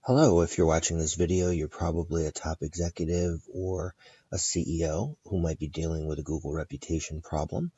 Hello, if you're watching this video, you're probably a top executive or a CEO who might be dealing with a Google reputation problem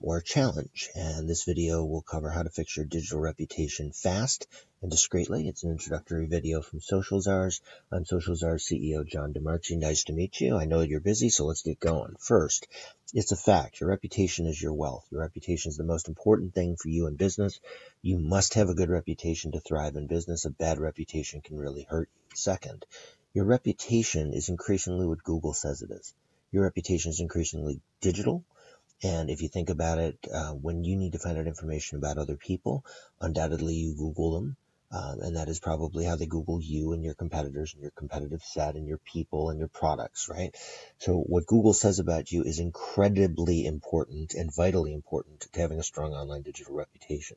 or a challenge. And this video will cover how to fix your digital reputation fast and discreetly. It's an introductory video from Social Czars. I'm Social Czars CEO John DeMarchi. Nice to meet you. I know you're busy, so let's get going. First, it's a fact. Your reputation is your wealth. Your reputation is the most important thing for you in business. You must have a good reputation to thrive in business. A bad reputation can really hurt you. Second, your reputation is increasingly what Google says it is. Your reputation is increasingly digital. And if you think about it, when you need to find out information about other people, undoubtedly you Google them. And that is probably how they Google you and your competitors and your competitive set and your people and your products, right? So what Google says about you is incredibly important and vitally important to having a strong online digital reputation.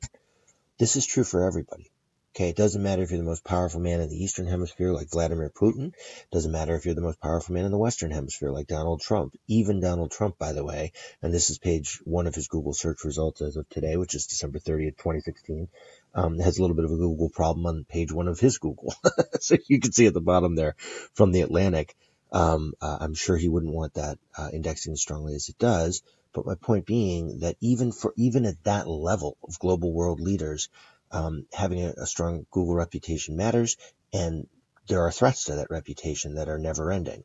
This is true for everybody. Okay, it doesn't matter if you're the most powerful man in the Eastern Hemisphere like Vladimir Putin. It doesn't matter if you're the most powerful man in the Western Hemisphere like Donald Trump. Even Donald Trump, by the way, and this is page one of his Google search results as of today, which is December 30th, 2016, has a little bit of a Google problem on page one of his Google. So you can see at the bottom there from the Atlantic. I'm sure he wouldn't want that indexing as strongly as it does. But my point being that even at that level of global world leaders, having a strong Google reputation matters, and there are threats to that reputation that are never ending.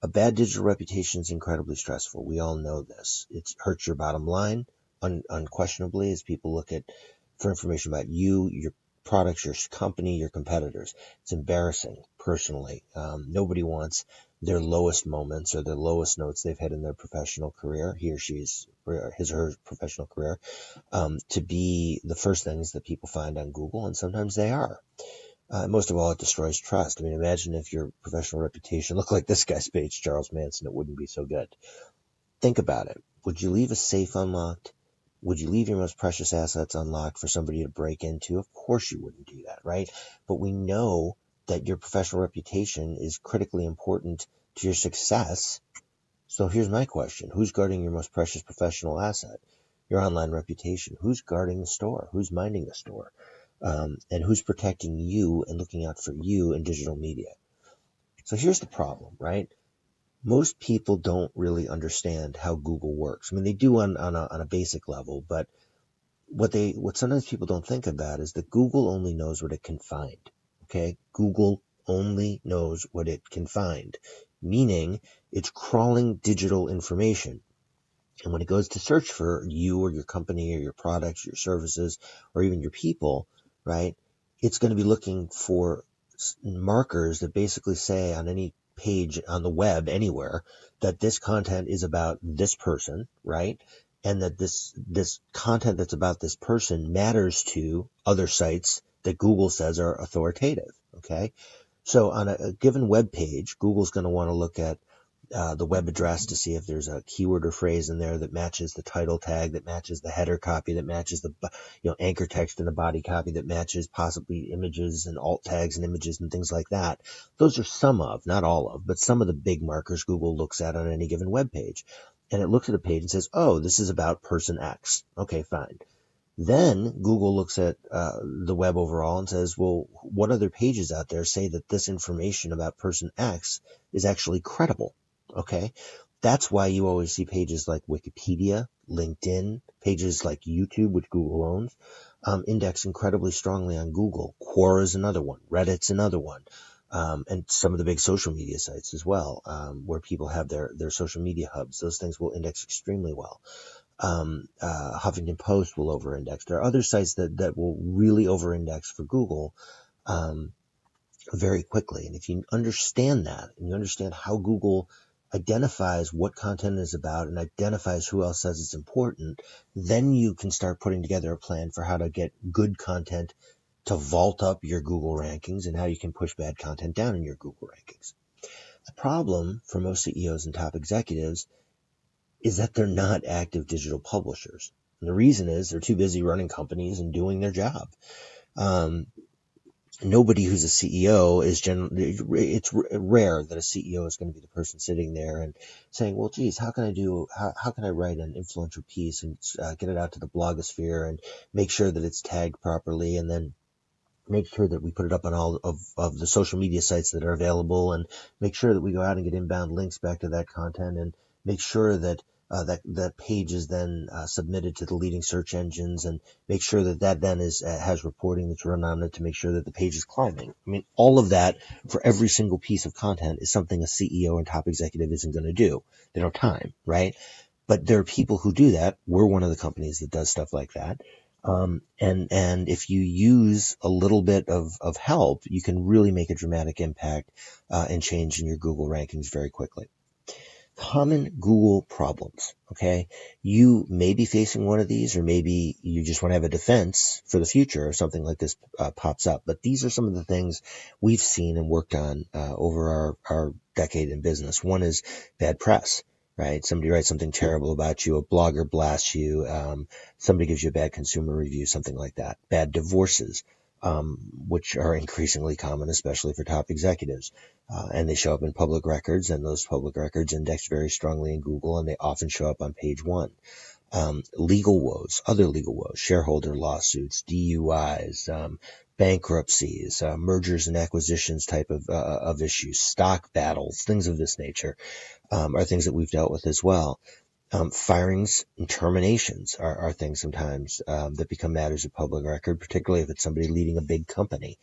A bad digital reputation is incredibly stressful. We all know this. It hurts your bottom line, unquestionably, as people look at for information about you, your products, your company, your competitors. It's embarrassing, personally. Nobody wants their lowest moments or their lowest notes they've had in their professional career, he or she's his or her professional career, to be the first things that people find on Google, and sometimes they are. Most of all, it destroys trust. I mean, imagine if your professional reputation looked like this guy's page, Charles Manson. It wouldn't be so good. Think about it. Would you leave a safe unlocked? Would you leave your most precious assets unlocked for somebody to break into? Of course you wouldn't do that, right? But we know that your professional reputation is critically important to your success. So here's my question. Who's guarding your most precious professional asset? Your online reputation. Who's guarding the store? Who's minding the store? And who's protecting you and looking out for you in digital media? So here's the problem, right? Most people don't really understand how Google works. I mean, they do on a basic level, but what sometimes people don't think about is that Google only knows what it can find. Okay? Google only knows what it can find, meaning it's crawling digital information. And when it goes to search for you or your company or your products, your services, or even your people, right, it's going to be looking for markers that basically say on any page on the web anywhere that this content is about this person, right? And that this content that's about this person matters to other sites that Google says are authoritative, okay? So on a given web page, Google's going to want to look at the web address to see if there's a keyword or phrase in there that matches the title tag, that matches the header copy, that matches the anchor text in the body copy, that matches possibly images and alt tags and images and things like that. Those are some of, not all of, but some of the big markers Google looks at on any given web page. And it looks at a page and says, oh, this is about person X. Okay, fine. Then Google looks at the web overall and says, well, what other pages out there say that this information about person X is actually credible? Okay. That's why you always see pages like Wikipedia, LinkedIn, pages like YouTube, which Google owns, index incredibly strongly on Google. Quora is another one. Reddit's another one. And some of the big social media sites as well, where people have their social media hubs. Those things will index extremely well. Huffington Post will over-index. There are other sites that will really over-index for Google very quickly. And if you understand that, and you understand how Google identifies what content is about and identifies who else says it's important, then you can start putting together a plan for how to get good content to vault up your Google rankings and how you can push bad content down in your Google rankings. The problem for most CEOs and top executives is that they're not active digital publishers. And the reason is they're too busy running companies and doing their job. Nobody who's a CEO is generally, it's rare that a CEO is going to be the person sitting there and saying, well, geez, how can I write an influential piece and get it out to the blogosphere and make sure that it's tagged properly and then make sure that we put it up on all of the social media sites that are available, and make sure that we go out and get inbound links back to that content, and make sure that that page is then submitted to the leading search engines, and make sure that that then has reporting that's run on it to make sure that the page is climbing. I mean, all of that for every single piece of content is something a CEO and top executive isn't going to do. They don't have time, right? But there are people who do that. We're one of the companies that does stuff like that. And if you use a little bit of help, you can really make a dramatic impact and change in your Google rankings very quickly. Common Google problems. Okay. You may be facing one of these, or maybe you just want to have a defense for the future if something like this pops up. But these are some of the things we've seen and worked on over our decade in business. One is bad press, right? Somebody writes something terrible about you, a blogger blasts you, somebody gives you a bad consumer review, something like that. Bad divorces, which are increasingly common, especially for top executives. And they show up in public records, and those public records index very strongly in Google, and they often show up on page one. Legal woes, other legal woes, shareholder lawsuits, DUIs, bankruptcies, mergers and acquisitions type of issues, stock battles, things of this nature, are things that we've dealt with as well. Firings and terminations are things sometimes that become matters of public record, particularly if it's somebody leading a big company.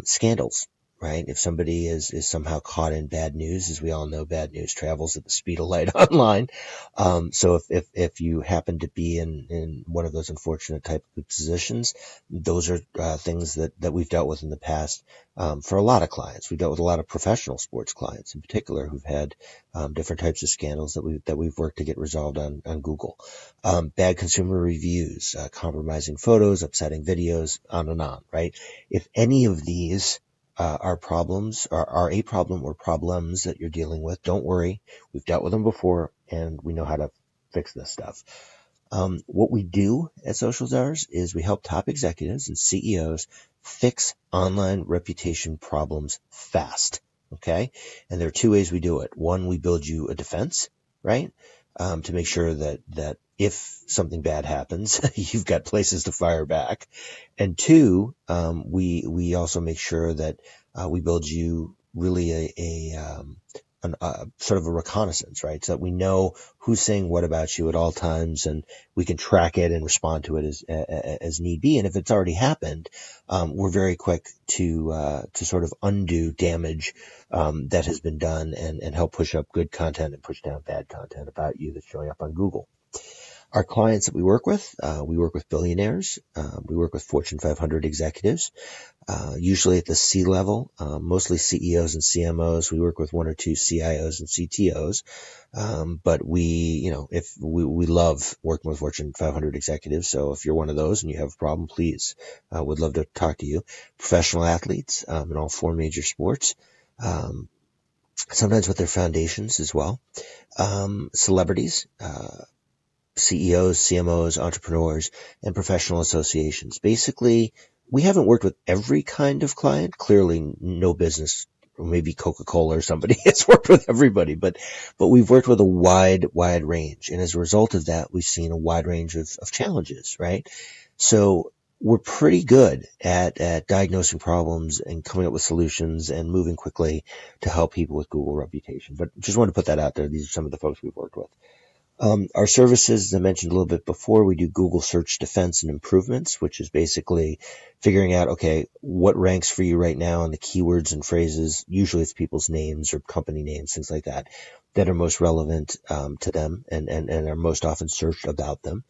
Scandals, right? If somebody is somehow caught in bad news, as we all know, bad news travels at the speed of light online. So if you happen to be in one of those unfortunate type of positions, those are things that we've dealt with in the past for a lot of clients. We've dealt with a lot of professional sports clients in particular who've had different types of scandals that we've worked to get resolved on Google. Bad consumer reviews, compromising photos, upsetting videos, on and on, right? If any of these are problems, are a problem or problems that you're dealing with, don't worry. We've dealt with them before, and we know how to fix this stuff. What we do at Social Czars is we help top executives and CEOs fix online reputation problems fast. Okay? And there are two ways we do it. One, we build you a defense, right? To make sure that if something bad happens, you've got places to fire back. And two, we also make sure that we build you really a sort of a reconnaissance, right? So that we know who's saying what about you at all times, and we can track it and respond to it as need be. And if it's already happened, we're very quick to sort of undo damage that has been done, and help push up good content and push down bad content about you that's showing up on Google. Our clients that we work with billionaires. We work with Fortune 500 executives, usually at the C level, mostly CEOs and CMOs. We work with one or two CIOs and CTOs. But we love working with Fortune 500 executives. So if you're one of those and you have a problem, please, would love to talk to you. Professional athletes, in all four major sports. Sometimes with their foundations as well. Celebrities, CEOs, CMOs, entrepreneurs, and professional associations. Basically, we haven't worked with every kind of client. Clearly, no business, or maybe Coca-Cola or somebody, has worked with everybody, but we've worked with a wide range. And as a result of that, we've seen a wide range of challenges, right? So we're pretty good at diagnosing problems and coming up with solutions and moving quickly to help people with Google reputation. But just wanted to put that out there. These are some of the folks we've worked with. Our services, as I mentioned a little bit before, we do Google search defense and improvements, which is basically figuring out, okay, what ranks for you right now and the keywords and phrases, usually it's people's names or company names, things like that are most relevant to them and are most often searched about them.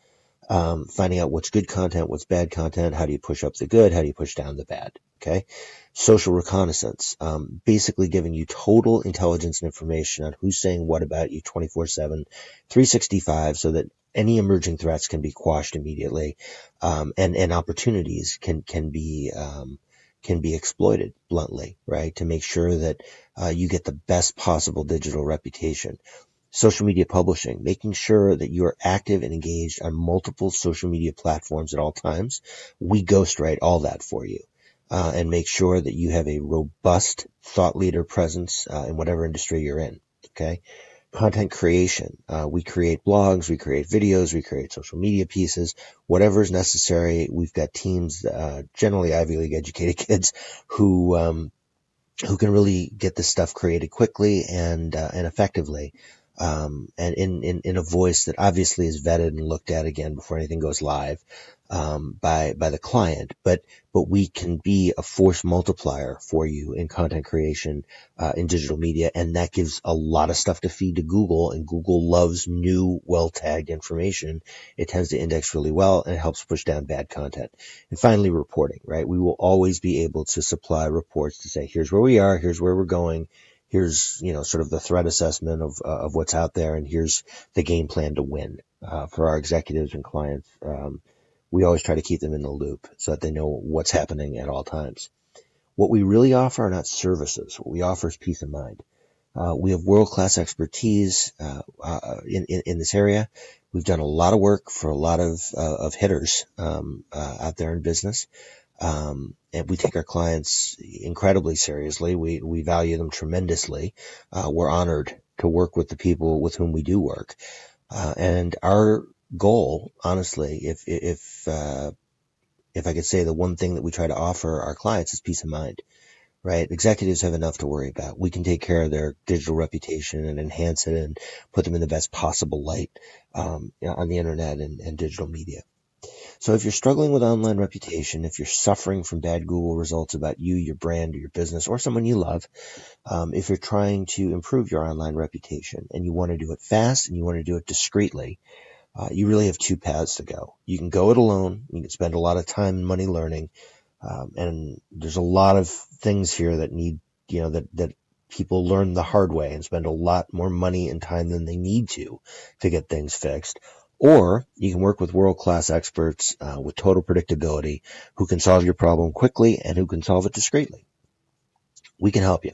Finding out what's good content, what's bad content, how do you push up the good, how do you push down the bad, okay? Social reconnaissance, basically giving you total intelligence and information on who's saying what about you 24/7, 365, so that any emerging threats can be quashed immediately, and opportunities can be exploited bluntly, right? To make sure that you get the best possible digital reputation. Social media publishing, making sure that you are active and engaged on multiple social media platforms at all times. We ghostwrite all that for you, and make sure that you have a robust thought leader presence in whatever industry you're in. Okay. content creation. We create blogs, we create videos, we create social media pieces, whatever is necessary. We've got teams, generally Ivy League educated kids who can really get this stuff created quickly and effectively, and in a voice that obviously is vetted and looked at again before anything goes live, by the client. But we can be a force multiplier for you in content creation, in digital media, and that gives a lot of stuff to feed to Google, and Google loves new, well-tagged information. It tends to index really well, and it helps push down bad content. And finally, reporting, right? We will always be able to supply reports to say, here's where we are, here's where we're going, here's, sort of the threat assessment of what's out there, and here's the game plan to win. For our executives and clients, we always try to keep them in the loop so that they know what's happening at all times. What we really offer are not services. What we offer is peace of mind. We have world-class expertise in this area. We've done a lot of work for a lot of hitters out there in business, and we take our clients incredibly seriously. We value them tremendously. We're honored to work with the people with whom we do work, and our goal, honestly, if I could say the one thing that we try to offer our clients is peace of mind. Right? Executives have enough to worry about. We can take care of their digital reputation and enhance it and put them in the best possible light, on the internet and digital media. So if you're struggling with online reputation, if you're suffering from bad Google results about you, your brand, or your business, or someone you love, if you're trying to improve your online reputation and you want to do it fast and you want to do it discreetly, you really have two paths to go. You can go it alone. You can spend a lot of time and money learning. And there's a lot of things here that need, that people learn the hard way and spend a lot more money and time than they need to get things fixed. Or you can work with world-class experts with total predictability who can solve your problem quickly and who can solve it discreetly. We can help you.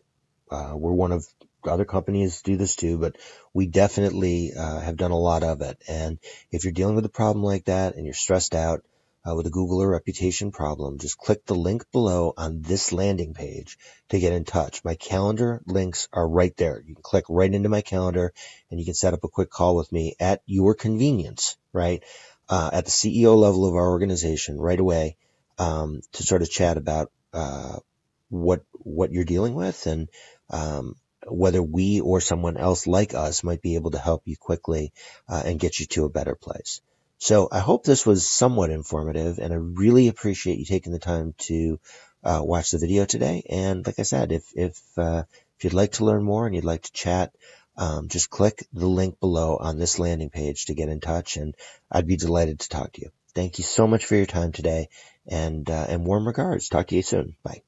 We're one of other companies do this too, but we definitely have done a lot of it. And if you're dealing with a problem like that and you're stressed out with a Google or reputation problem, just click the link below on this landing page to get in touch. My calendar links are right there. You can click right into my calendar and you can set up a quick call with me at your convenience, right? At the CEO level of our organization right away, to sort of chat about what you're dealing with, and whether we or someone else like us might be able to help you quickly and get you to a better place. So I hope this was somewhat informative, and I really appreciate you taking the time to watch the video today. And like I said, if you'd like to learn more and you'd like to chat, just click the link below on this landing page to get in touch, and I'd be delighted to talk to you. Thank you so much for your time today, and warm regards. Talk to you soon. Bye.